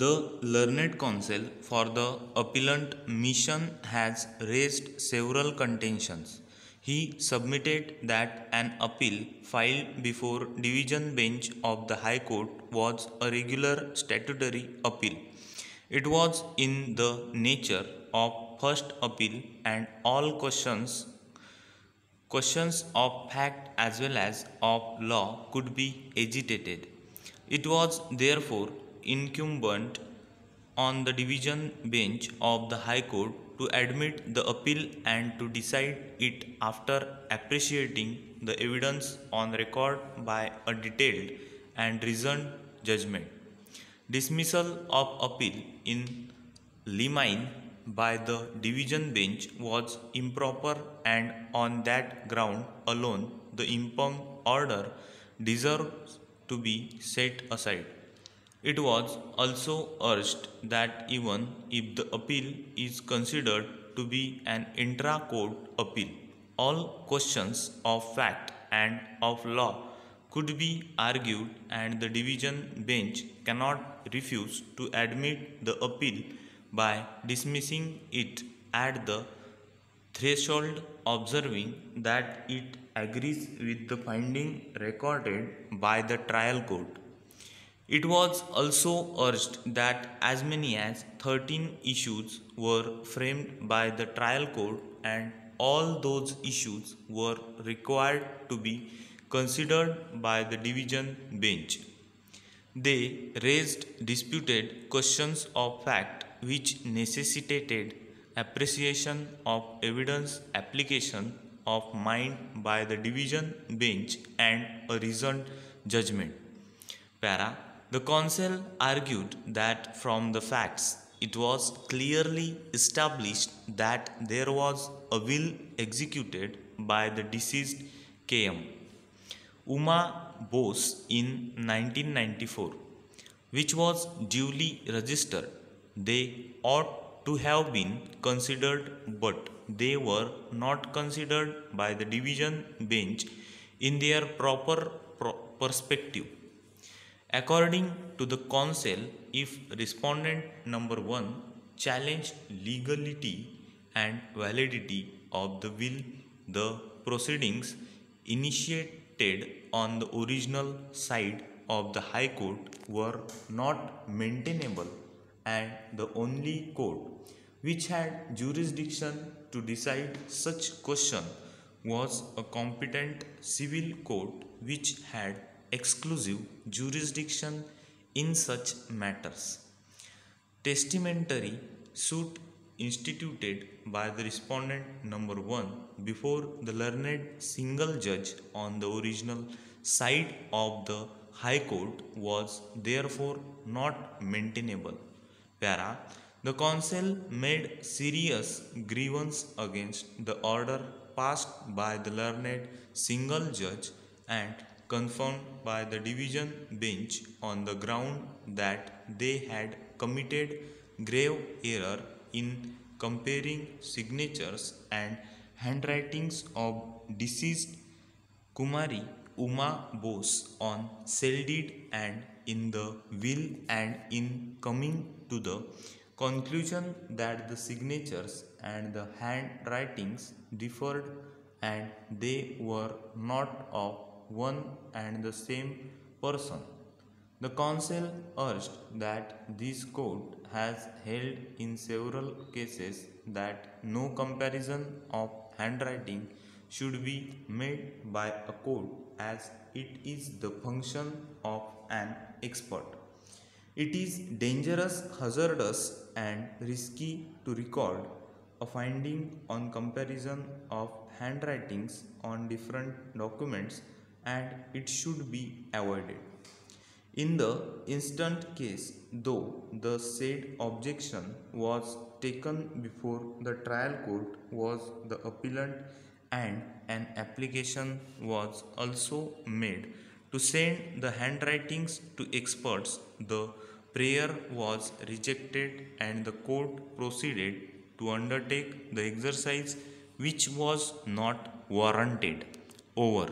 The Learned Counsel for the Appellant Mission has raised several contentions. He submitted that an appeal filed before Division Bench of the High Court was a regular statutory appeal. It was in the nature of first appeal and all questions of fact as well as of law could be agitated. It was therefore incumbent on the division bench of the High Court to admit the appeal and to decide it after appreciating the evidence on record by a detailed and reasoned judgment. Dismissal of appeal in limine by the division bench was improper, and on that ground alone the impugned order deserves to be set aside. It was also urged that even if the appeal is considered to be an intra-court appeal, all questions of fact and of law could be argued, and the division bench cannot refuse to admit the appeal by dismissing it at the threshold, observing that it agrees with the finding recorded by the trial court. It was also urged that as many as 13 issues were framed by the trial court, and all those issues were required to be considered by the division bench. They raised disputed questions of fact which necessitated appreciation of evidence, application of mind by the division bench, and a reasoned judgment. Para. The counsel argued that from the facts it was clearly established that there was a will executed by the deceased K.M. Uma Bose in 1994, which was duly registered. They ought to have been considered, but they were not considered by the division bench in their proper perspective. According to the counsel, if respondent number 1 challenged legality and validity of the will, the proceedings initiated on the original side of the High Court were not maintainable, and the only court which had jurisdiction to decide such question was a competent civil court which had exclusive jurisdiction in such matters. Testamentary suit instituted by the respondent number 1 before the learned single judge on the original side of the High Court was therefore not maintainable. Para. The counsel made serious grievance against the order passed by the learned single judge and confirmed by the division bench on the ground that they had committed grave error in comparing signatures and handwritings of deceased Kumari Uma Bose on cell deed and in the will, and in coming to the conclusion that the signatures and the handwritings differed and they were not of one and the same person. The counsel urged that this court has held in several cases that no comparison of handwriting should be made by a court, as it is the function of an expert. It is dangerous, hazardous, and risky to record a finding on comparison of handwritings on different documents, and it should be avoided. In the instant case, though the said objection was taken before the trial court, was the appellant, and an application was also made to send the handwritings to experts, the prayer was rejected, and the court proceeded to undertake the exercise which was not warranted. Over.